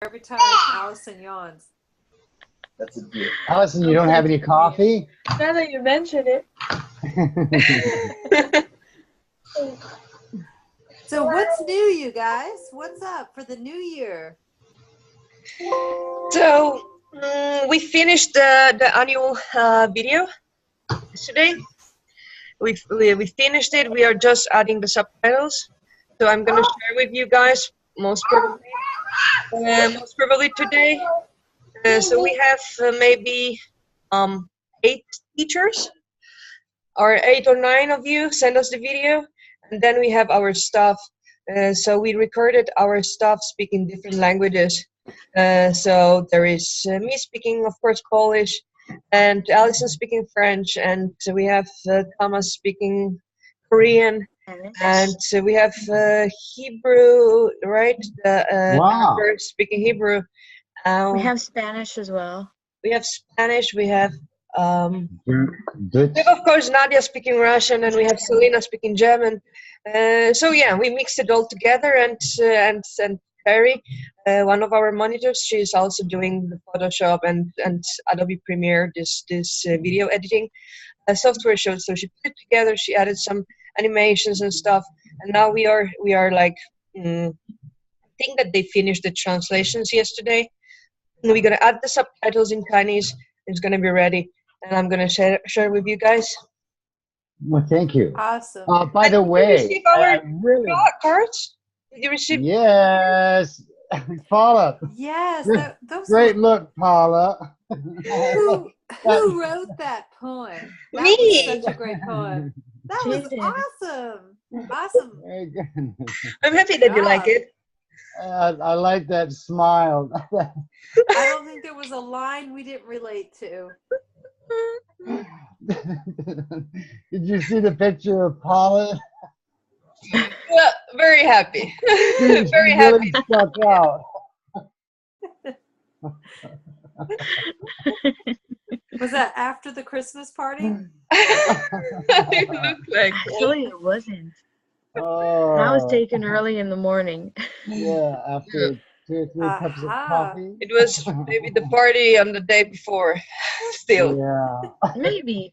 every time Allison yawns. That's a deal. Allison, you don't have any coffee? Now that you mention it. So what's new, you guys? What's up for the new year? So we finished the annual video yesterday. We finished it. We are just adding the subtitles. So I'm gonna share with you guys most probably today. So we have maybe 8 teachers, or 8 or 9 of you send us the video, and then we have our staff. So we recorded our staff speaking different languages. So there is me speaking, of course, Polish, and Alison speaking French, and so we have Thomas speaking Korean, and so we have Hebrew, right? Wow. Speaking Hebrew. We have Spanish as well. We have Spanish. We have Dutch. of course Nadia speaking Russian, and we have Selena speaking German. So yeah, we mixed it all together, and Perry, one of our monitors, she's also doing the Photoshop and Adobe Premiere, this video editing software show. So she put it together. She added some animations and stuff, and now we are like I think that they finished the translations yesterday. And we're gonna add the subtitles in Chinese. It's gonna be ready, and I'm gonna share with you guys. Well, thank you. Awesome. By the way, I really. Cards? Did you receive? Yes, Paula. Yes, those Great look, Paula. Who wrote that poem? That Me. was such a great poem. That was Jason. awesome. Awesome. Very good. I'm happy that you like it. I like that smile. I don't think there was a line we didn't relate to. Did you see the picture of Paula? Well, very happy. Very She happy. really stuck out. Was that after the Christmas party? It looked like. Actually, it wasn't. Oh, That was taken early in the morning. yeah, after 2 or 3 cups of Aha. coffee. It was maybe the party on the day before. Still. Yeah. Maybe.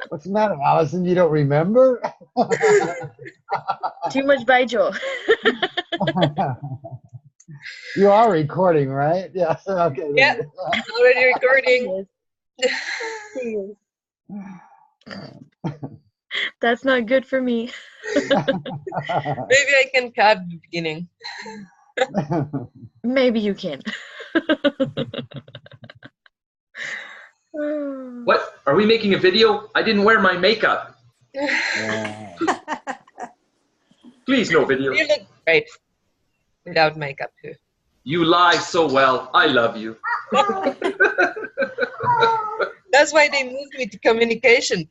What's the matter, Allison? You don't remember? Too much baijiu. You are recording, right? Yeah. Okay. Yeah. Already recording. That's not good for me. Maybe I can cut the beginning. Maybe you can. What? Are we making a video? I didn't wear my makeup. Yeah. Please, no video. You look great without makeup too. You lie so well. I love you. That's why they moved me to communication.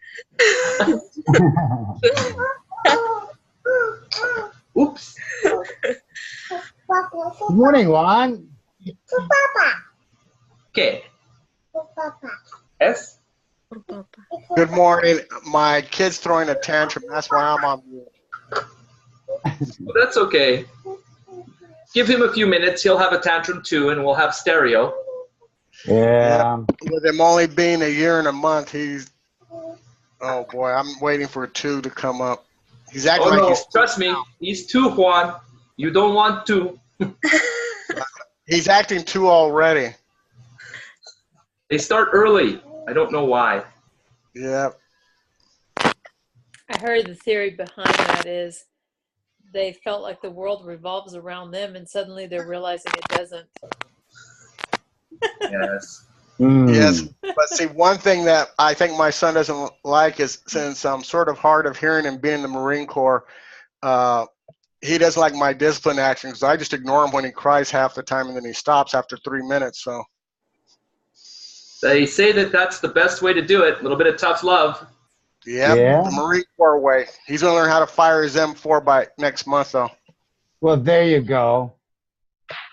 Oops. Good morning, Juan. Okay. S. Good morning. My kid's throwing a tantrum. That's why I'm on mute. That's okay. Give him a few minutes. He'll have a tantrum too, and we'll have stereo. Yeah. With him only being a year and a month, he's. Oh boy, I'm waiting for 2 to come up. He's acting Oh like no, he's. trust me. He's 2, Juan. You don't want 2. He's acting 2 already. They start early. I don't know why. Yeah. I heard the theory behind that is they felt like the world revolves around them, and suddenly they're realizing it doesn't. Yes. Yes. But see, one thing that I think my son doesn't like is, since I'm sort of hard of hearing and being in the Marine Corps, he doesn't like my discipline actions. So I just ignore him when he cries half the time, and then he stops after 3 minutes. So. They say that that's the best way to do it. A little bit of tough love. Yep, Yeah. the Marine Corps way. He's going to learn how to fire his M4 by next month, though. Well, there you go.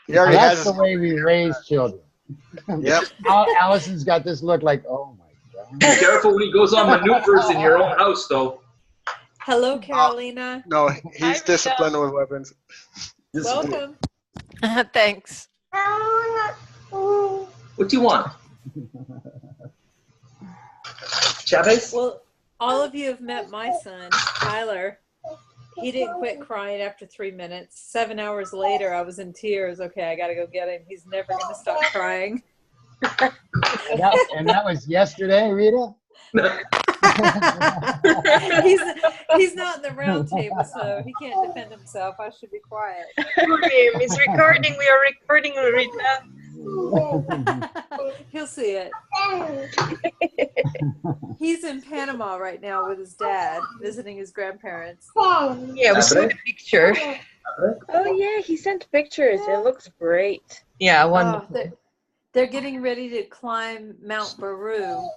He already That's has the his. way we raise children. Yep. Allison's got this look like, oh my God. Be careful when he goes on maneuvers in your own house, though. Hello, Carolina. No, Hi, he's Rita. disciplined with weapons. Welcome. Thanks. What do you want? Chavez? Well, all of you have met my son, Tyler. He didn't quit crying after 3 minutes. 7 hours later, I was in tears. Okay, I got to go get him. He's never going to stop crying. And that was yesterday, Rita? He's not in the round table, so he can't defend himself. I should be quiet. It's recording. We are recording, Rita. He'll see it. He's in Panama right now with his dad, visiting his grandparents. Yeah, we saw the picture. Oh yeah, he sent pictures. It looks great. Yeah, Oh, wonderful. they're getting ready to climb Mount Baru,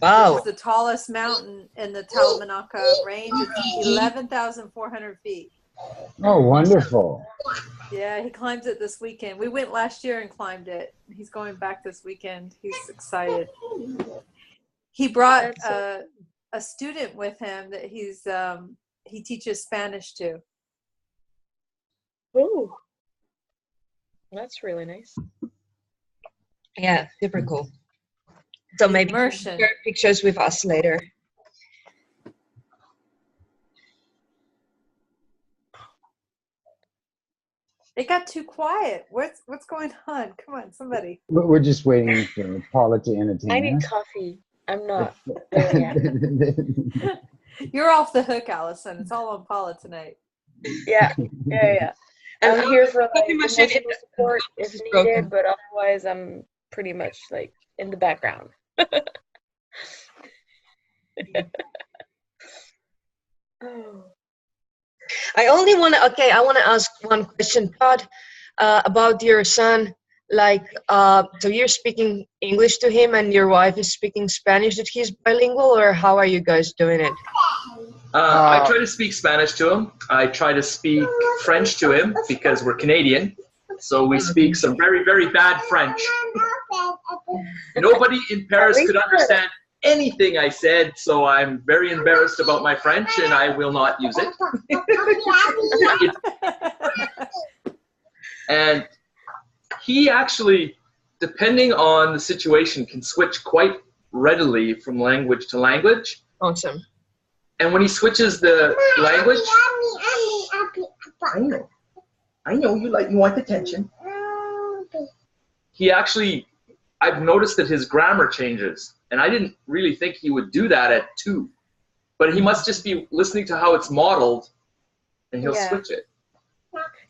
Wow. which is the tallest mountain in the Talamanca range. It's 11,400 feet. Oh, wonderful. Yeah, he climbs it this weekend. We went last year and climbed it. He's going back this weekend. He's excited. He brought That's a student with him that he teaches Spanish to. Ooh, that's really nice. Yeah, super cool. So maybe Immersion. share pictures with us later. It got too quiet. What's going on? Come on, somebody. We're just waiting for Paula to entertain I need us. coffee. I'm not there yet. You're off the hook, Allison. It's all on Paula tonight. Yeah. I'm here for like Coffee machine emotional support if is broken. needed, but otherwise I'm pretty much like in the background. Oh. I want to ask one question, Todd, about your son. Like, so you're speaking English to him and your wife is speaking Spanish. That he's bilingual, or how are you guys doing it? I try to speak Spanish to him. I try to speak French to him because we're Canadian. So we speak some very, very bad French. Nobody in Paris could understand anything I said, so I'm very embarrassed about my French and I will not use it. And he actually, depending on the situation, can switch quite readily from language to language. Awesome. And when he switches the language, I know you want attention. He actually, I've noticed that his grammar changes, and I didn't really think he would do that at 2. But he must just be listening to how it's modeled, and he'll Yeah. switch it.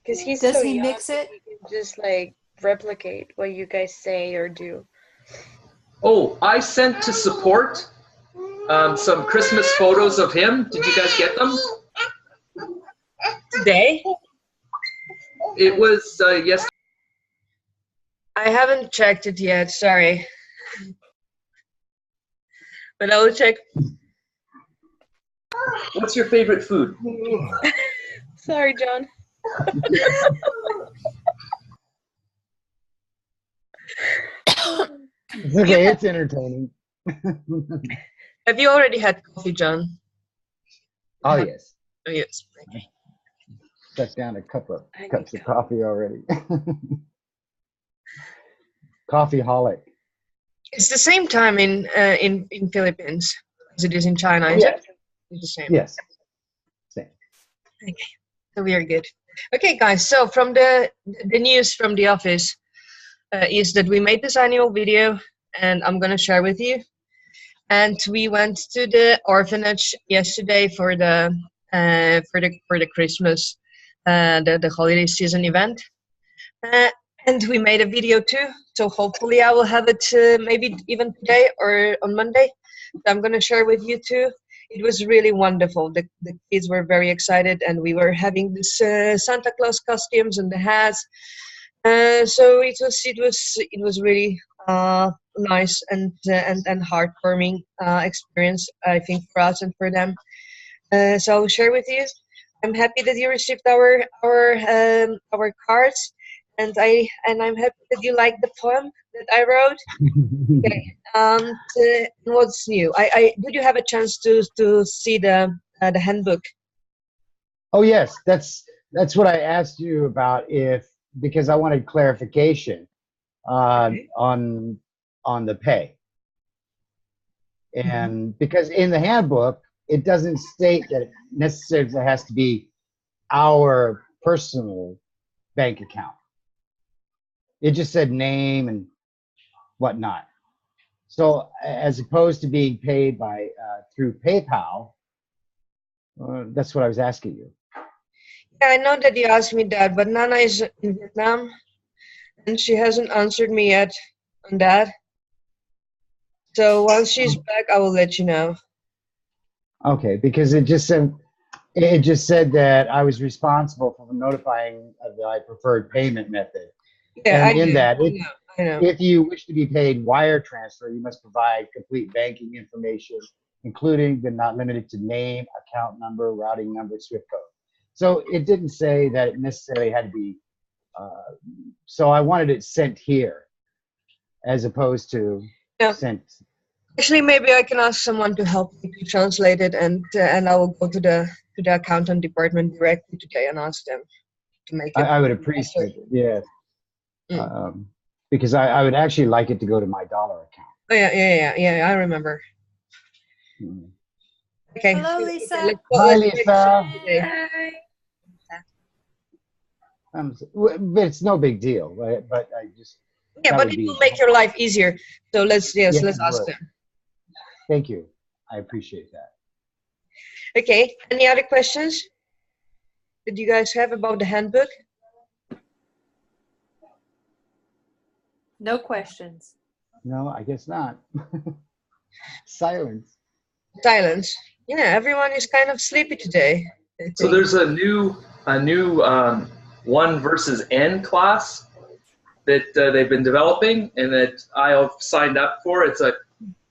Because he's Does so he young, mix it? he can just like replicate what you guys say or do. Oh, I sent to support some Christmas photos of him. Did you guys get them? Today? It was yesterday. I haven't checked it yet. Sorry. But I will check. What's your favorite food? Sorry, John. It's okay, it's entertaining. Have you already had coffee, John? Oh, yes. Oh, yes. Stuck down a cups of I need coffee already. Coffeeholic. It's the same time in Philippines as it is in China. Is Yeah. it? It's the same. Yes. Same. So we are good. Okay, guys. So from the news from the office is that we made this annual video, and I'm gonna share with you. And we went to the orphanage yesterday for the Christmas, the holiday season event, and we made a video too. So hopefully I will have it maybe even today or on Monday. I'm gonna share with you too. It was really wonderful. The kids were very excited, and we were having this Santa Claus costumes and the hats. So it was really nice and heartwarming experience, I think, for us and for them. So I'll share with you. I'm happy that you received our cards, and I'm happy that you liked the poem that I wrote. Okay. What's new? I did you have a chance to see the handbook Oh yes, that's what I asked you about because I wanted clarification on the pay. And because in the handbook, it doesn't state that it necessarily has to be our personal bank account. It just said name and whatnot. So as opposed to being paid by through PayPal, that's what I was asking you. Yeah, I know that you asked me that, but Nana is in Vietnam, and she hasn't answered me yet on that. So once she's back, I will let you know. Okay, because it just said that I was responsible for notifying of my preferred payment method. Yeah, And in that, I know. if you wish to be paid wire transfer, you must provide complete banking information, including but not limited to name, account number, routing number, SWIFT code. So it didn't say that it necessarily had to be. So I wanted it sent here, as opposed to sent. Actually, maybe I can ask someone to help me to translate it, and I will go to the accountant department directly today and ask them to make it. I would appreciate it. Yeah. Because I would actually like it to go to my dollar account. Oh yeah. I remember. Okay. Hello, Lisa. Hi, Lisa. Hi. But it's no big deal, right? But I just. Yeah, but it will make your life easier. So let's ask them. Thank you. I appreciate that. Okay. Any other questions that you guys have about the handbook? No questions. No, I guess not. Silence. Silence. Yeah, everyone is kind of sleepy today. So there's a new 1 versus N class that they've been developing and that I have signed up for. It's a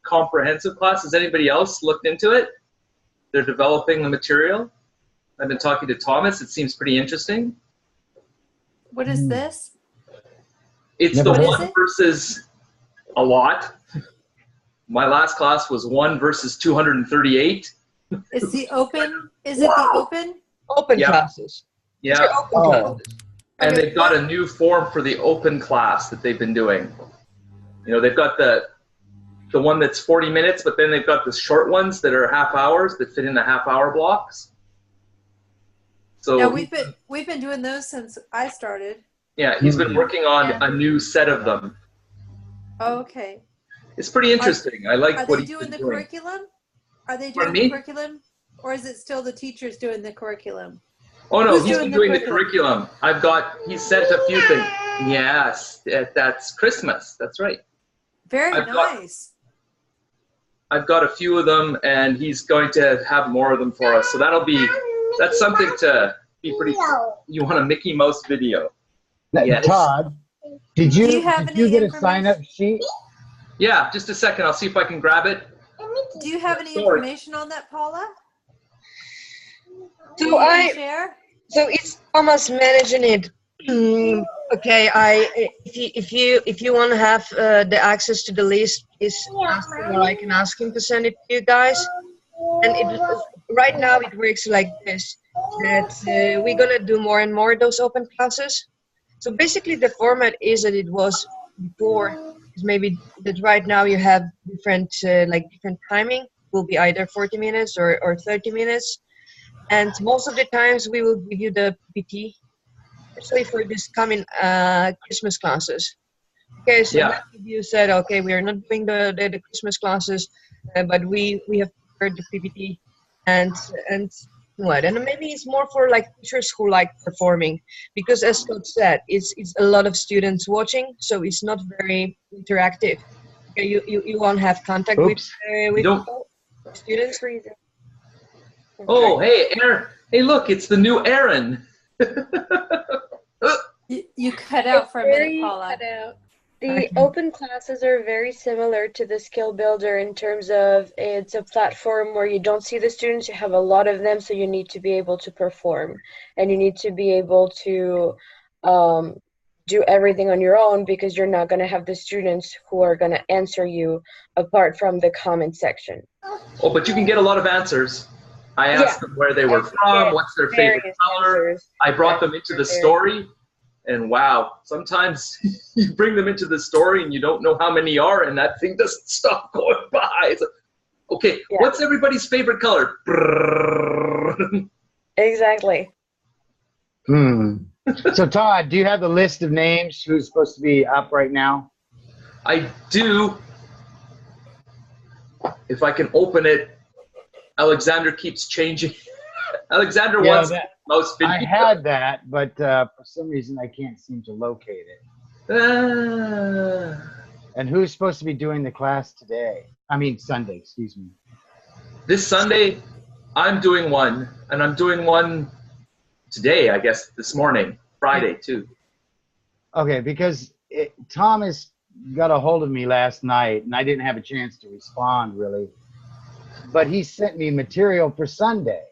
comprehensive class. Has anybody else looked into it? They're developing the material. I've been talking to Thomas. It seems pretty interesting. What is this? It's Never the heard. 1 versus a lot. My last class was 1 versus 238. Is the open? Is it the open? Open Yeah. classes. Yeah. These are open classes. And Okay. they've got a new form for the open class that they've been doing. You know, they've got the one that's 40 minutes, but then they've got the short ones that are half hours that fit in the half-hour blocks. So Yeah, we've been doing those since I started. yeah, he's been working on a new set of them. Oh, okay. It's pretty interesting. I like Are what they he's doing been the doing. curriculum? Are they Pardon doing the me? curriculum? Or is it still the teachers doing the curriculum? Oh no, Who's he's doing been doing the the curriculum. He's sent a few things. Yes, that's Christmas. That's right. Very nice. I've got a few of them, and he's going to have more of them for us. So that's something to be pretty. You want a Mickey Mouse video? Yes. Todd, did Do you you have any get a information? sign-up sheet? Yeah, just a second. I'll see if I can grab it. Do you have any Sorry. information on that, Paula? So You can share? So it's Thomas managing it. Okay, if you want to have the access to the list, is ask him, or I can ask him to send it to you guys. And right now it works like this: that we're gonna do more and more of those open classes. So basically, the format is that it was before. Is maybe that right now you have different timing. Will be either 40 minutes or 30 minutes. And most of the times we will give you the PPT, especially for this coming Christmas classes. Okay, so Yeah. you said, okay, we are not doing the Christmas classes, but we have prepared the PPT and what? And maybe it's more for like teachers who like performing, because as Scott said, it's a lot of students watching, so it's not very interactive. Okay, you won't have contact with Don't- students. Oh, hey, Aaron. Hey, look, it's the new Aaron. You cut out for a minute, Paula. Cut out. The open classes are very similar to the Skill Builder in terms of it's a platform where you don't see the students, you have a lot of them, so you need to be able to perform. And you need to be able to do everything on your own, because you're not going to have the students who are going to answer you apart from the comment section. Oh, but you can get a lot of answers. I asked them where they were from, what's their favorite Various color. answers. I brought them into the story, and wow, sometimes you bring them into the story and you don't know how many are, and that thing doesn't stop going by. It's like, okay, Yeah. what's everybody's favorite color? Exactly. So Todd, do you have the list of names who's supposed to be up right now? I do. If I can open it, Alexander keeps changing. Alexander Yeah, wants that- most video. I had that, but for some reason I can't seem to locate it. And who's supposed to be doing the class today? I mean Sunday, excuse me. This Sunday, I'm doing one, and I'm doing one today, I guess, this morning, Friday, too. Okay, because Thomas got a hold of me last night, and I didn't have a chance to respond really. But he sent me material for Sunday,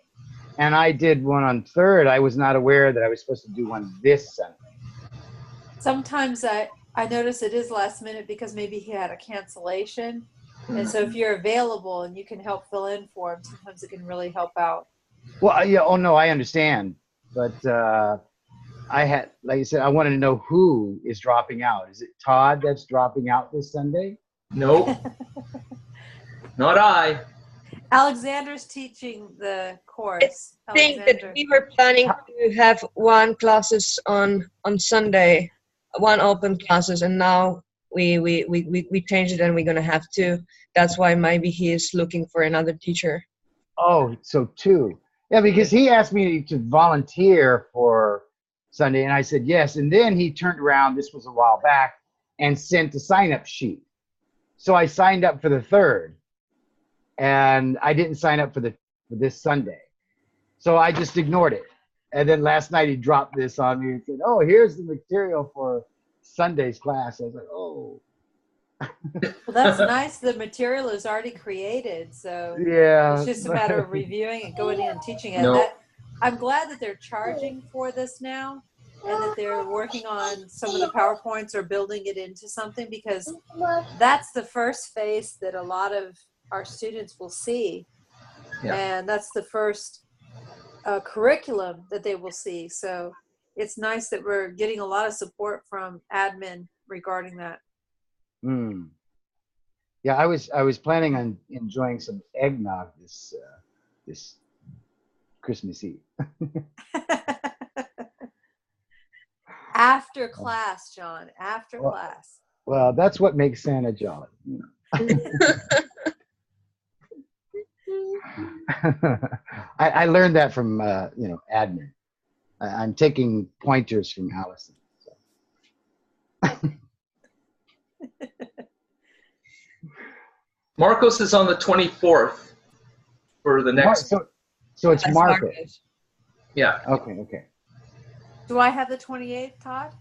and I did one on 3rd. I was not aware that I was supposed to do one this Sunday. Sometimes I notice it is last minute because maybe he had a cancellation. And so if you're available and you can help fill in for him, sometimes it can really help out. Well, yeah, oh no, I understand. But I had, like I said, I wanted to know who is dropping out. Is it Todd that's dropping out this Sunday? Nope. Not I. Alexander's teaching the course. I think that Alexander. we were planning to have one classes on Sunday, one open classes, and now we changed it and we're gonna have two. That's why maybe he is looking for another teacher. Oh, so 2. Yeah, because he asked me to volunteer for Sunday, and I said yes. And then he turned around, this was a while back, and sent a sign-up sheet. So I signed up for the 3rd, and I didn't sign up for this Sunday. So I just ignored it. And then last night he dropped this on me and said, "Oh, here's the material for Sunday's class." I was like, "Oh." Well, that's nice. The material is already created, so Yeah. it's just a matter of reviewing it, going in and teaching it. No. I'm glad that they're charging for this now and that they're working on some of the PowerPoints or building it into something, because that's the first face that a lot of our students will see. Yeah. And that's the first curriculum that they will see. So it's nice that we're getting a lot of support from admin regarding that. Yeah, I was planning on enjoying some eggnog this Christmas Eve. After class, John, after Well- class. Well, that's what makes Santa jolly. You know. I learned that from admin. I'm taking pointers from Allison. So. Marcos is on the 24th for the next. So it's That's Marcus. Marcus. Yeah. Okay. Do I have the 28th, Todd?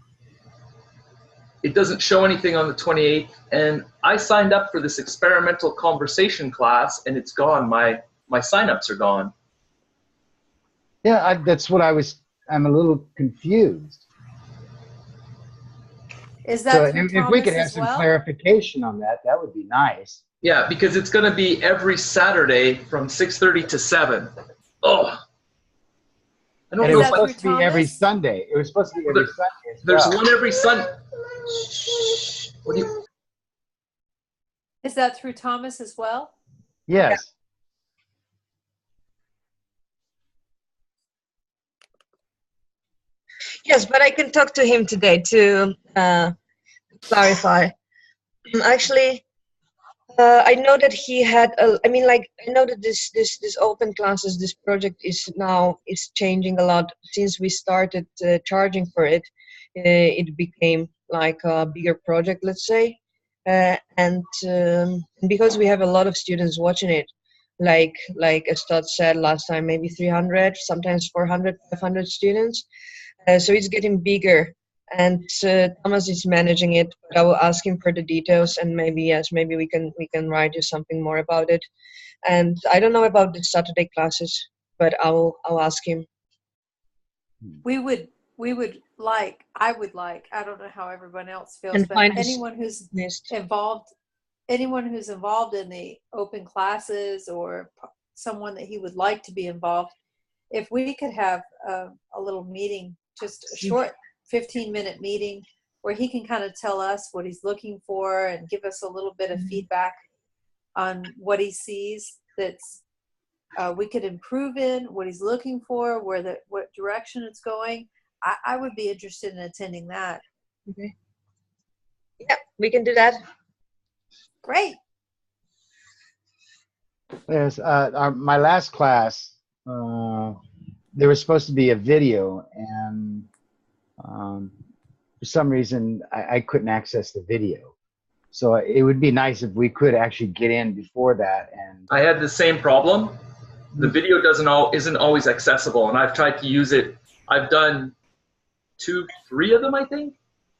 It doesn't show anything on the 28th, and I signed up for this experimental conversation class, and it's gone. My signups are gone. Yeah, that's what I'm a little confused. Is So that through if Thomas we could have as some well? clarification on that, that would be nice. Yeah, because it's going to be every Saturday from 6:30 to 7. Oh, I don't And it know was if I, supposed to be every Thomas? Sunday. It was supposed to be every Sunday. As there's well. one every Sunday. What do you? Is that through Thomas as well? Yes. Yes, but I can talk to him today to clarify. Actually, I know that he had. I know that this open classes, this project is changing a lot since we started charging for it. It became like a bigger project, let's say, and because we have a lot of students watching it, like as Todd said last time, maybe 300, sometimes 400, 500 students. So it's getting bigger, and Thomas is managing it. But I will ask him for the details, and maybe we can write you something more about it. And I don't know about the Saturday classes, but I'll ask him. I would like, I don't know how everyone else feels, And but find his anyone who's list. involved in the open classes or someone that he would like to be involved, if we could have a little meeting, just a short 15-minute meeting where he can kind of tell us what he's looking for and give us a little bit of feedback on what he sees that's we could improve in, what he's looking for, what direction it's going. I would be interested in attending that. Okay. Yeah, we can do that. Great. Yes, my last class, there was supposed to be a video, and for some reason I couldn't access the video. So it would be nice if we could actually get in before that. And I had the same problem. The video isn't always accessible, and I've tried to use it. I've done 2-3 of them, I think,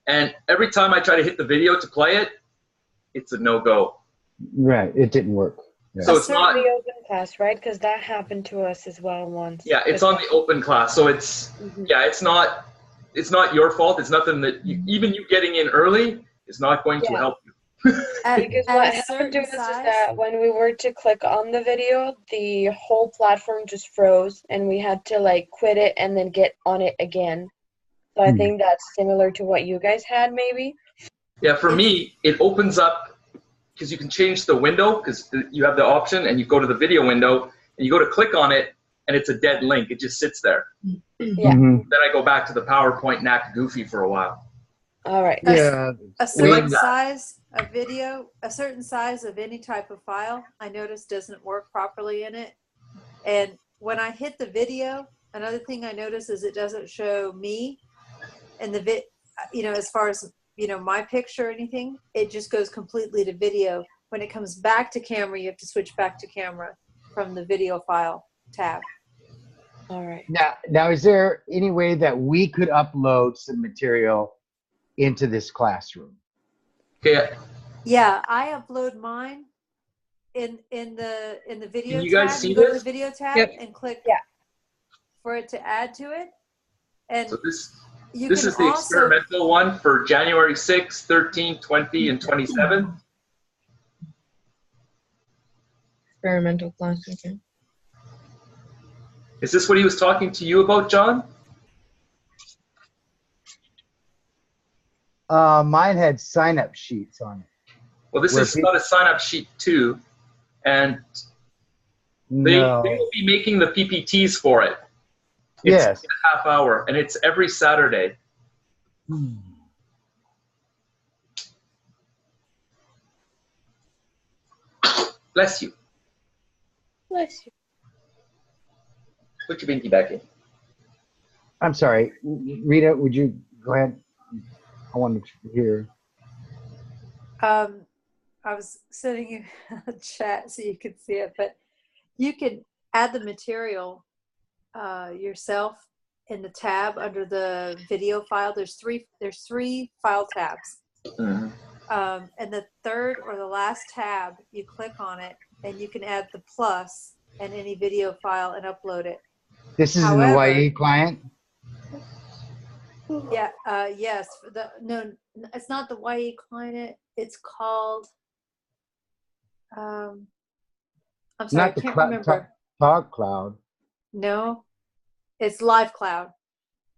and every time I try to hit the video to play it, it's a no-go. right, it didn't work. Yeah. So it's not. The open class, right? Because that happened to us as well once. Yeah, it's on the open class, so it's it's not your fault. It's nothing that even you getting in early is not going to help you. Because what happened to us is that when we were to click on the video, the whole platform just froze, and we had to like quit it and then get on it again. So I think that's similar to what you guys had, maybe. Yeah, for me, it opens up because you can change the window because you have the option, and you go to the video window and you go to click on it, and it's a dead link. It just sits there. Yeah. Mhm. Then I go back to the PowerPoint and act goofy for a while. All right. Yeah. A certain that. size of video, a certain size of any type of file, I noticed doesn't work properly in it. And when I hit the video, another thing I noticed is it doesn't show me and as far as, my picture or anything, it just goes completely to video. When it comes back to camera, you have to switch back to camera from the video file tab. All right. Now, is there any way that we could upload some material into this classroom? Okay, Yeah, I upload mine in the video Can you tab. guys see You go to the this? video tab Yep. and click Yeah. for it to add to it. And so this you this can is the also, experimental one for January 6th, 13th, 20, and 27. Experimental class. Okay. Is this what he was talking to you about, John? Mine had sign-up sheets on it. Well, this Where is got a sign-up sheet too, and No. they will be making the PPTs for it. It's Yes. a half hour, and it's every Saturday. Bless you. Bless you. Put your binky back in. I'm sorry, Rita. Would you go ahead? I wanted to hear. I was sending you a chat so you could see it, but you can add the material yourself in the tab under the video file. There's three file tabs. Mhm. And the third or the last tab, you click on it and you can add the plus and any video file and upload it. This is in the However- YE client. Yeah, yes. No, it's not the YE client. It's called, I'm sorry, Not the I can't cloud, remember. Talk Cloud. No, it's Live Cloud.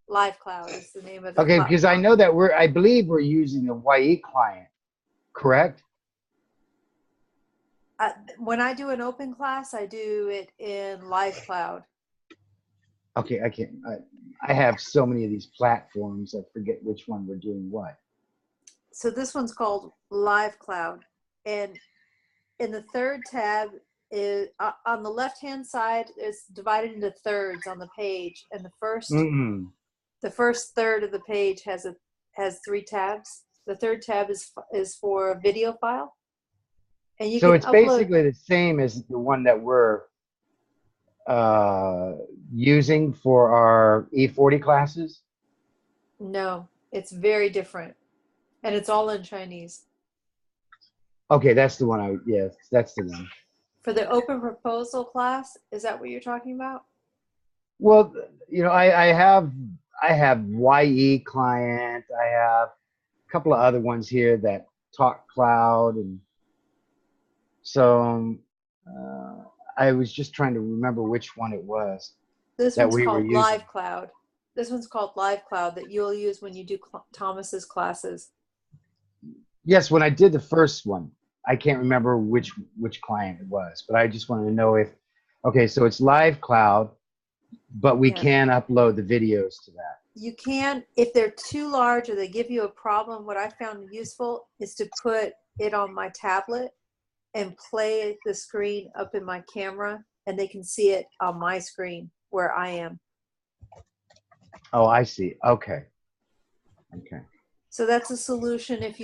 Live Cloud is the name of the Okay, cloud. because I know that I believe we're using the YE client, correct? When I do an open class, I do it in Live Cloud. Okay, I can't. I have so many of these platforms, I forget which one we're doing what. So this one's called Live Cloud. And in the third tab, is on the left-hand side, it's divided into thirds on the page. And the first third of the page has 3 tabs. The third tab is for a video file. And you So can it's upload, basically the same as the one that we're using for our E40 classes. no, it's very different. And it's all in Chinese. Okay, that's the one. Yes, that's the one. For the open proposal class, is that what you're talking about? Well, I have YE client. I have a couple of other ones here that Talk Cloud, and so I was just trying to remember which one it was. This That one's we were called using. Live Cloud. This one's called Live Cloud that you'll use when you do Thomas's classes. Yes, when I did the first one, I can't remember which client it was, but I just wanted to know if, okay, so it's Live Cloud, but we Yeah. can upload the videos to that. You can, if they're too large or they give you a problem, what I found useful is to put it on my tablet and play the screen up in my camera, and they can see it on my screen where I am. Oh, I see. Okay. Okay. So that's a solution if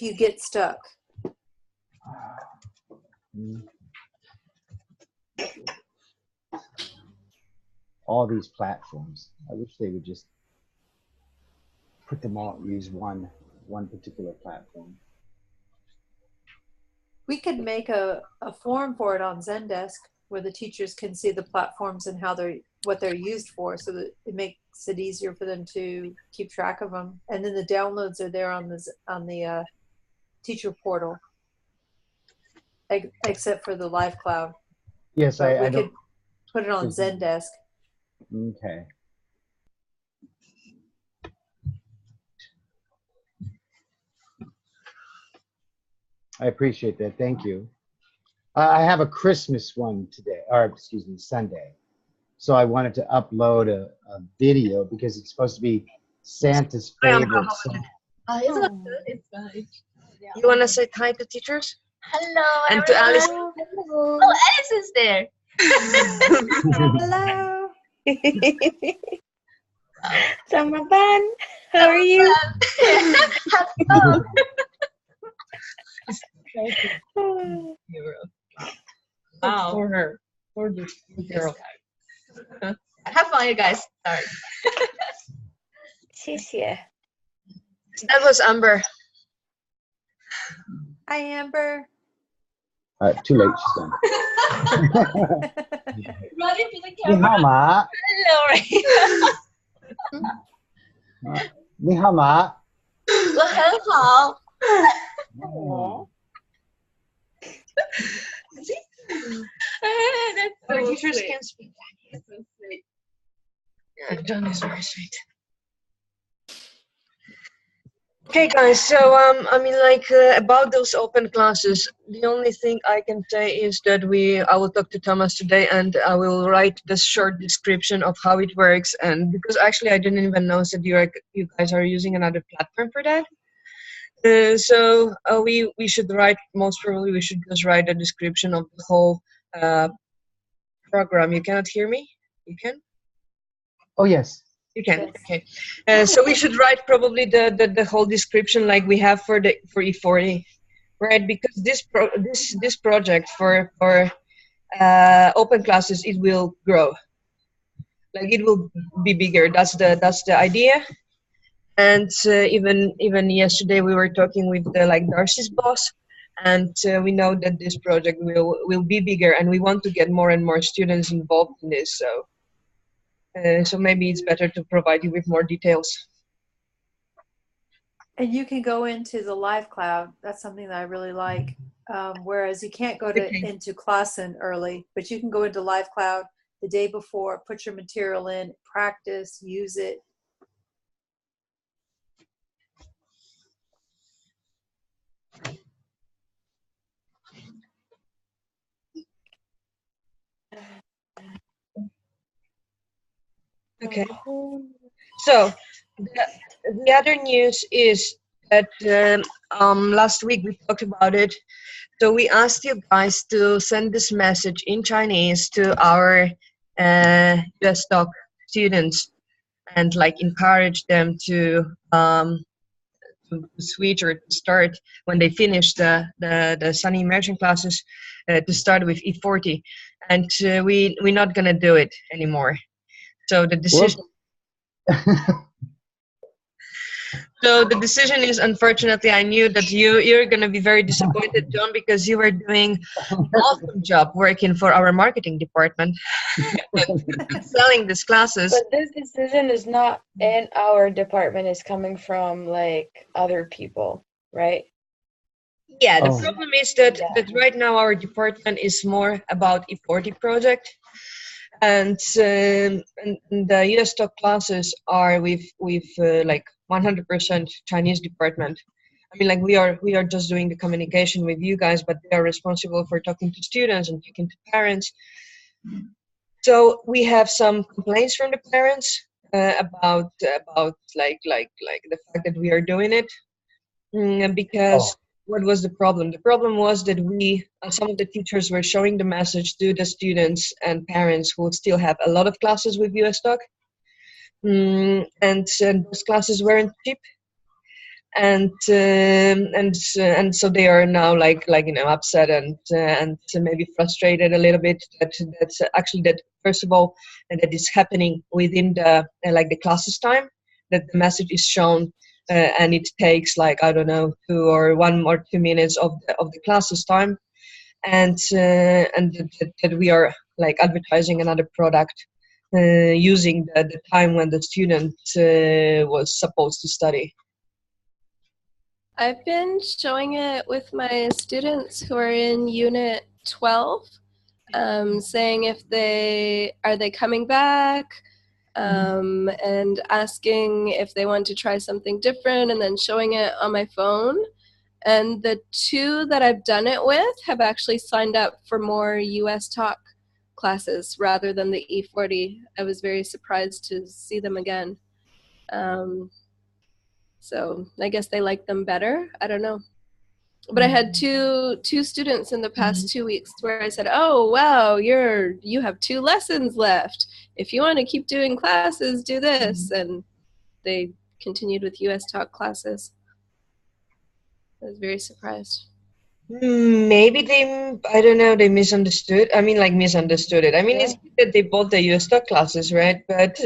you get stuck. All these platforms. I wish they would just put them all, use one particular platform. We could make a form for it on Zendesk where the teachers can see the platforms and what they're used for, so that it makes it easier for them to keep track of them. And then the downloads are there on the teacher portal, except for the Live Cloud. Yes, But I we don't. could put it on Zendesk. Okay. I appreciate that. Thank you. I have a Christmas one today, or excuse me, Sunday. So I wanted to upload a video because it's supposed to be Santa's favorite song. It's not good. It's fine. Yeah. You want to say hi to teachers? Hello, And to Alice. Hello. Oh, Alice is there. Hello. Summer fun. How are you? Hello. Wow. For her. For this girl. Have fun, you guys. Sorry. Xie. That was Amber. Hi, Amber. Too late, she's gone. Run into the Ni camera. hao ma. Hello. Ni hao ma. 我很好。 Oh. That's Our so teachers sweet. can speak. That's so sweet. Yeah, John is very sweet. Okay, guys. So about those open classes, the only thing I can say is that I will talk to Thomas today, and I will write the short description of how it works. And because actually I didn't even know that you guys are using another platform for that. So we should most probably we should just write a description of the whole program. You cannot hear me? You can? Oh, yes. You can. Yes. Okay. So we should write probably the whole description like we have for E40, right? Because this project for open classes, it will grow. Like it will be bigger. That's the idea. And even yesterday we were talking with Darcy's boss, and we know that this project will be bigger, and we want to get more and more students involved in this. So maybe it's better to provide you with more details. And you can go into the Live Cloud. That's something that I really like. Whereas you can't go into Klassen early, but you can go into Live Cloud the day before, put your material in, practice, use it. Okay. So the other news is that last week we talked about it. So we asked you guys to send this message in Chinese to our US Doc students and encourage them to switch or to start when they finish the Sunny Immersion classes to start with E40. And we're not gonna do it anymore. So the decision. So the decision is, unfortunately, I knew that you're going to be very disappointed, John, because you were doing an awesome job working for our marketing department and selling these classes. But this decision is not in our department. It's coming from other people, right? Yeah, the Oh. problem is that right now our department is more about E40 project, and the US stock classes are with like 100% Chinese department. I mean, like we are just doing the communication with you guys, but they are responsible for talking to students and talking to parents. So we have some complaints from the parents about the fact that we are doing it. Because what was the problem? The problem was that some of the teachers were showing the message to the students and parents who still have a lot of classes with US stock, and those classes weren't cheap, and so they are now upset and maybe frustrated a little bit that first of all that is happening within the the classes time, that the message is shown and it takes I don't know 1 or 2 minutes of the classes time, and that we are advertising another product using the time when the student was supposed to study. I've been showing it with my students who are in Unit 12, saying if are they coming back, and asking if they want to try something different, and then showing it on my phone. And the 2 that I've done it with have actually signed up for more US Talk classes rather than the E40. I was very surprised to see them again. So I guess they like them better. I don't know. But I had two students in the past 2 weeks where I said, "Oh wow, you have 2 lessons left. If you want to keep doing classes, do this." And they continued with US Talk classes. I was very surprised. Maybe I don't know, they misunderstood. I mean, misunderstood it. I mean, it's that they bought the US stock classes, right? But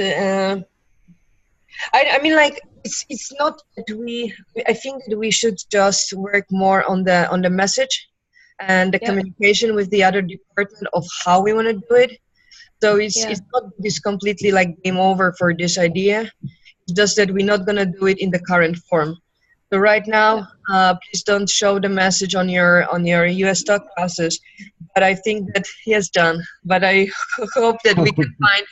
I mean, it's not that I think that we should just work more on the message and the communication with the other department of how we want to do it. So it's not this completely game over for this idea. It's just that we're not gonna do it in the current form. So right now, please don't show the message on your US stock classes. But I think that he has done. But I hope that we can find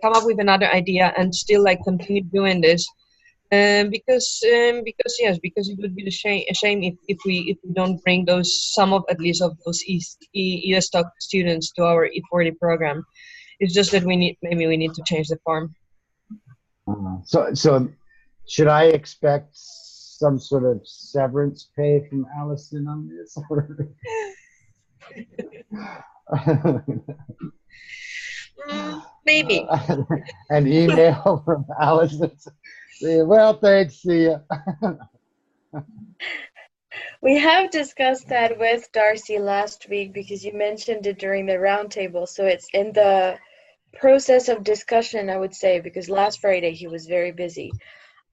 come up with another idea and still continue doing this. Because it would be a shame if we don't bring at least of those US stock students to our E40 program. It's just that we need to change the form. So should I expect some sort of severance pay from Allison on this? Maybe. An email from Allison. Well, thanks. See ya. We have discussed that with Darcy last week because you mentioned it during the roundtable. So it's in the process of discussion, I would say, because last Friday he was very busy.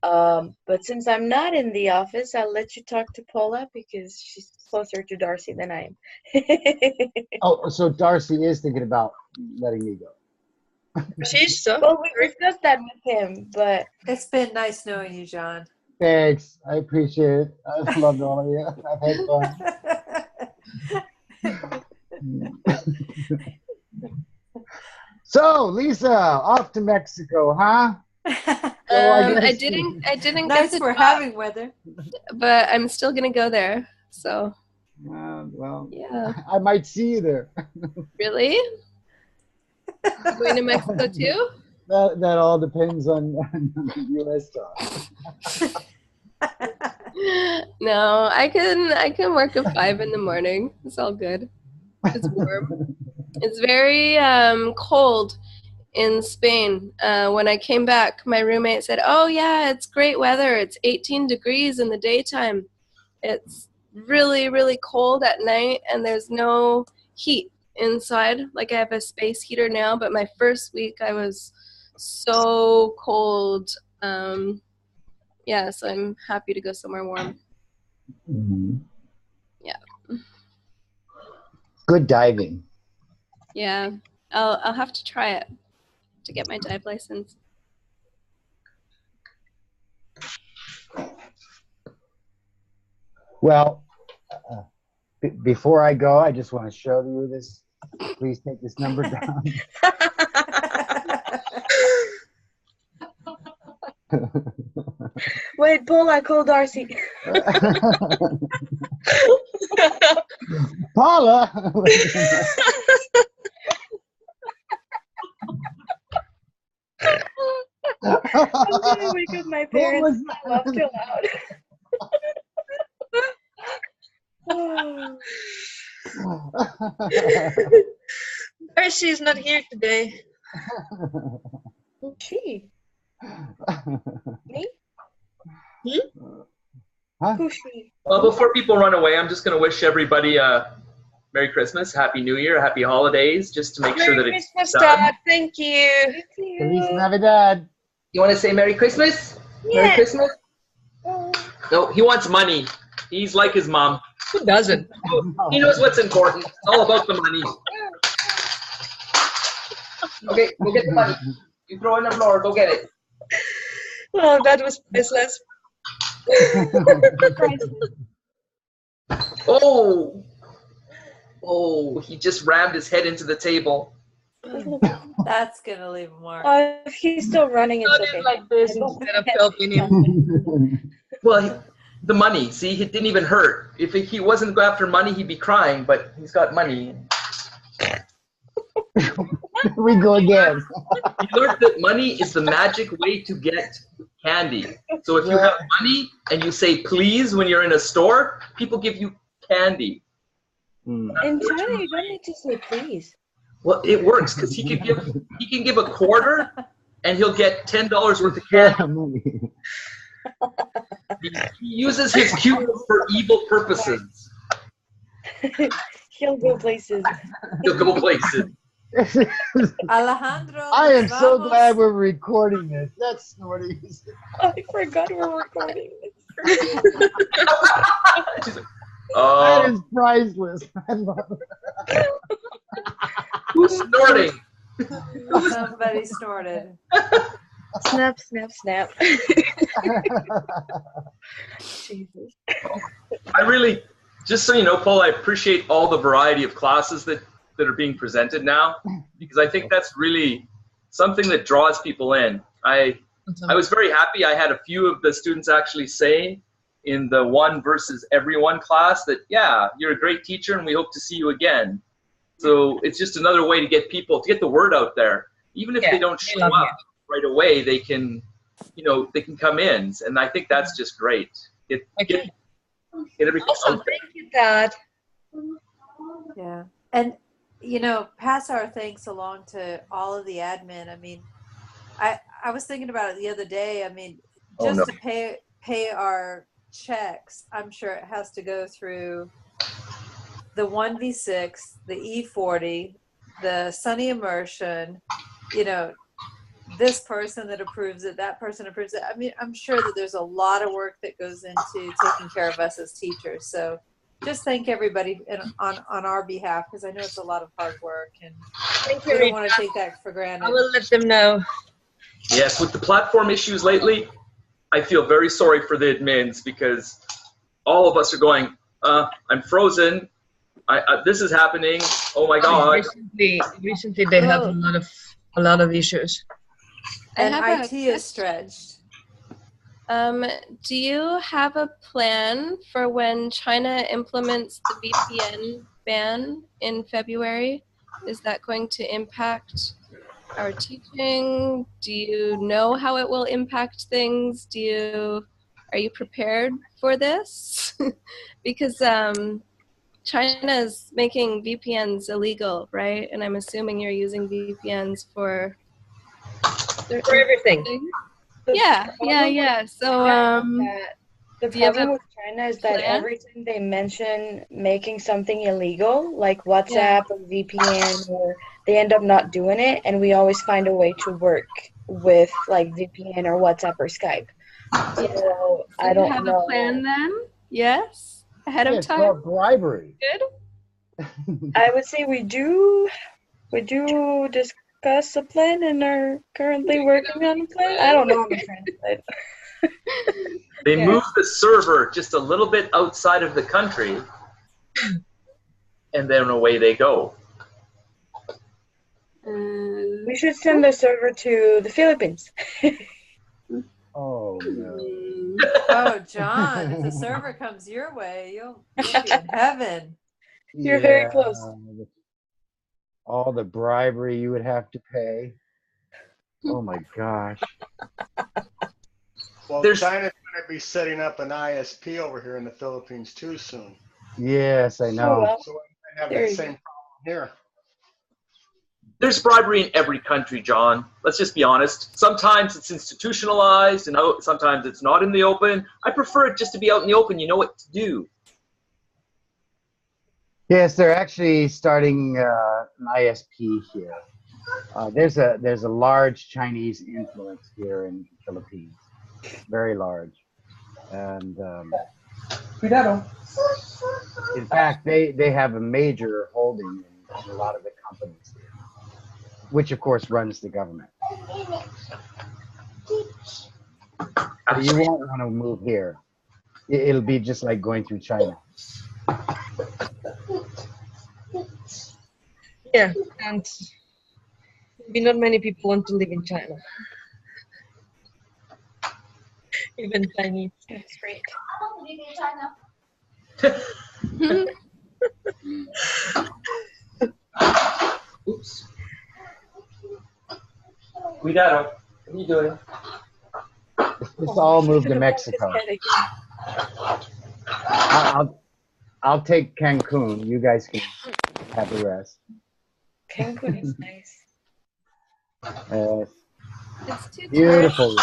But since I'm not in the office, I'll let you talk to Paula because she's closer to Darcy than I am. Oh, so Darcy is thinking about letting me go. Well, we discussed that with him, but it's been nice knowing you, John. Thanks. I appreciate it. I've loved all of you. I've had fun. So, Lisa, off to Mexico, huh? I didn't nice get for having weather, but I'm still gonna go there. So. Well, yeah. I might see you there. Really? Going to Mexico too? That all depends on US talk. No, I can work at 5 in the morning. It's all good. It's warm. It's very cold in Spain. When I came back, my roommate said, "Oh yeah, it's great weather. It's 18 degrees in the daytime. It's really, really cold at night, and there's no heat inside. I have a space heater now, but my first week I was so cold. Yeah, so I'm happy to go somewhere warm." Mm-hmm. Yeah. Good diving. Yeah, I'll have to try it to get my dive license. Well, before I go, I just want to show you this. Please take this number down. Wait, Paula, call Darcy. Paula. I'm gonna wake up my parents. I laughed too loud. Darcy is not here today. Who's she? Me? Huh? Who's she? Well, before people run away, I'm just going to wish everybody a Merry Christmas, Happy New Year, Happy Holidays, just to make sure that Merry it's Christmas, done. Dad. Thank you. Feliz Navidad. You want to say Merry Christmas? Merry Christmas? No, he wants money. He's like his mom. Who doesn't? He knows what's important. It's all about the money. Okay, go get the money. You throw it on the floor. Go get it. Oh, that was priceless. Oh! Oh, he just rammed his head into the table. That's gonna leave a mark. If he's still running, it's okay. Like this instead of helping him. Well, the money. See, it didn't even hurt. If he wasn't go after money, he'd be crying, but he's got money. We go again. He learned that money is the magic way to get candy. So if you have money and you say please when you're in a store, people give you candy. Mm. In China, you don't need to say please. Well, it works because he can give a quarter and he'll get $10 worth of candy. He uses his cuteness for evil purposes. He'll go places. He'll go places. Alejandro. I am so vamos. glad we're recording this. That's snorty. I forgot we're recording. She's like, That oh, is priceless. I love it. who's snorting? Somebody snorted. Snap, snap, snap. Jesus. I really, just so you know, Paul, I appreciate all the variety of classes that are being presented now, because I think that's really something that draws people in. I was very happy. I had a few of the students actually say in the one versus everyone class that, yeah, you're a great teacher and we hope to see you again. So it's just another way to get people, to get the word out there. Even if they don't show up right away, they can, they can come in. And I think that's just great. Get everything Awesome. out there. Thank you, Dad. Yeah. And, pass our thanks along to all of the admin. I mean, I was thinking about it the other day. I mean, just to pay our checks, I'm sure it has to go through the 1V6, the E40, the Sunny Immersion, this person that approves it, that person approves it. I mean, I'm sure that there's a lot of work that goes into taking care of us as teachers. So just thank everybody on our behalf, because I know it's a lot of hard work, and Thank we you, don't want Rita. to take that for granted. I will let them know. Yes, with the platform issues lately, I feel very sorry for the admins, because all of us are going, I'm frozen. This is happening. Oh my God. Recently they have a lot of issues. And I have IT is stretched. Do you have a plan for when China implements the VPN ban in February? Is that going to impact our teaching? Do you know how it will impact things? Are you prepared for this? Because China is making VPNs illegal, right? And I'm assuming you're using VPNs for everything. Yeah. So the do you have problem a with China is that plan? every time they mention making something illegal, like WhatsApp or VPN, or they end up not doing it, and we always find a way to work with like VPN or WhatsApp or Skype. So I you don't have know. a plan then? Yes, ahead Yeah, of it's time. called bribery. Good. I would say we do discuss a plan and are currently working on a plan. I don't know. I'm a friend, but They Yeah. move the server just a little bit outside of the country, and then away they go. We should send the server to the Philippines. Oh no. Oh, John, if the server comes your way, you'll be in heaven. You're very close. All the bribery you would have to pay. Oh my gosh. Well, There's- China's going to be setting up an ISP over here in the Philippines too soon. Yes, I Oh, know. well. So we might have There that you same problem here. There's bribery in every country, John. Let's just be honest. Sometimes it's institutionalized, and sometimes it's not in the open. I prefer it just to be out in the open. You know what to do. Yes, they're actually starting an ISP here. There's a large Chinese influence here in the Philippines, very large, and Cuidado. in fact, they have a major holding in a lot of the companies here, which of course runs the government. So you won't want to move here. It'll be just like going through China. Yeah, and maybe not many people want to live in China. Even Chinese. That's right. Oops. Cuidado. What are you doing? Let's all move to Mexico. I'll take Cancun. You guys can have the rest. Cancun is nice. It's too Beautiful.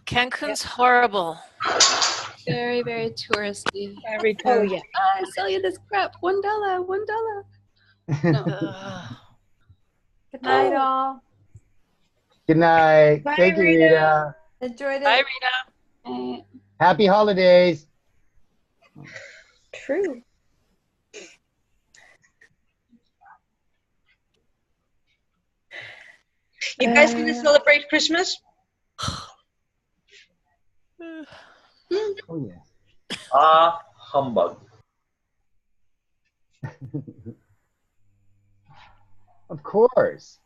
Cancun's horrible. Very, very touristy. Every Oh time. yeah. I sell you this crap. $1. $1. No. Ugh. Good night, all. Good night. Bye, Thank you, Rita. Rita. Enjoyed Bye, it. Rita. Happy holidays. True. You guys gonna celebrate Christmas? Oh yeah. Humbug. Of course.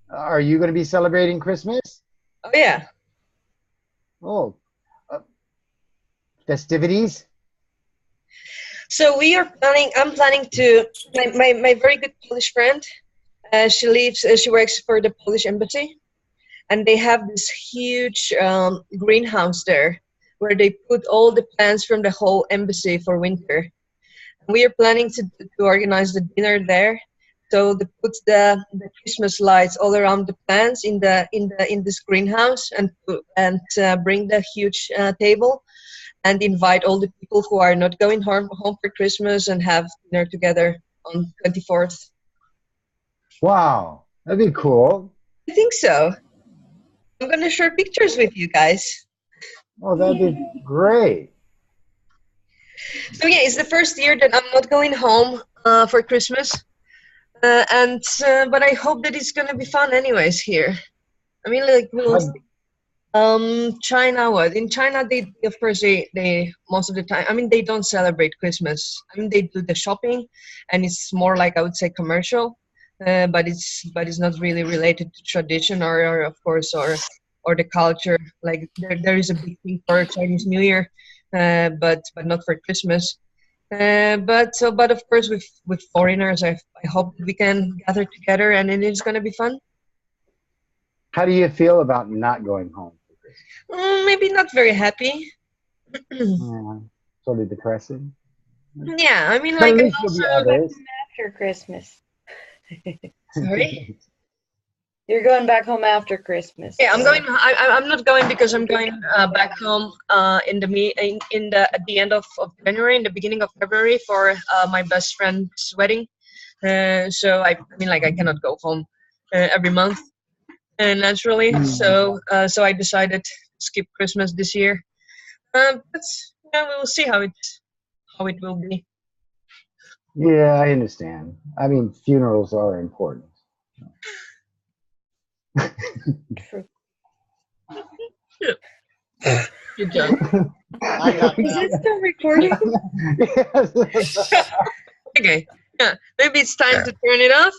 Are you going to be celebrating Christmas? Oh yeah. Oh, festivities? So we are planning. I'm planning to. My very good Polish friend. She lives. She works for the Polish embassy, and they have this huge greenhouse there, where they put all the plants from the whole embassy for winter. We are planning to organize the dinner there. So they put the Christmas lights all around the plants in this greenhouse, and bring the huge table, and invite all the people who are not going home for Christmas and have dinner together on 24th. Wow, that'd be cool. I think so. I'm gonna share pictures with you guys. Oh, that'd be great. So yeah, it's the first year that I'm not going home for Christmas, but I hope that it's gonna be fun anyways here. I mean, like China. What in China? They of course they most of the time. I mean, they don't celebrate Christmas. I mean, they do the shopping, and it's more like I would say commercial, but it's not really related to tradition or of course or the culture. Like there is a big thing for Chinese New Year, but not for Christmas. But of course with foreigners, I hope we can gather together and it is going to be fun. How do you feel about not going home? Maybe not very happy. Sort of depressing. Yeah, I mean, But like at I'm least you'll be also, others. After Christmas. sorry. You're going back home after Christmas. Yeah, I'm going. I'm not going because I'm going back home at the end of January, in the beginning of February for my best friend's wedding. So I mean, like I cannot go home every month, naturally. So I decided to skip Christmas this year. But yeah, we will see how it will be. Yeah, I understand. I mean, funerals are important. True. Good job. I got Is it still recording? Yes. Okay. Yeah. Maybe it's time to turn it off.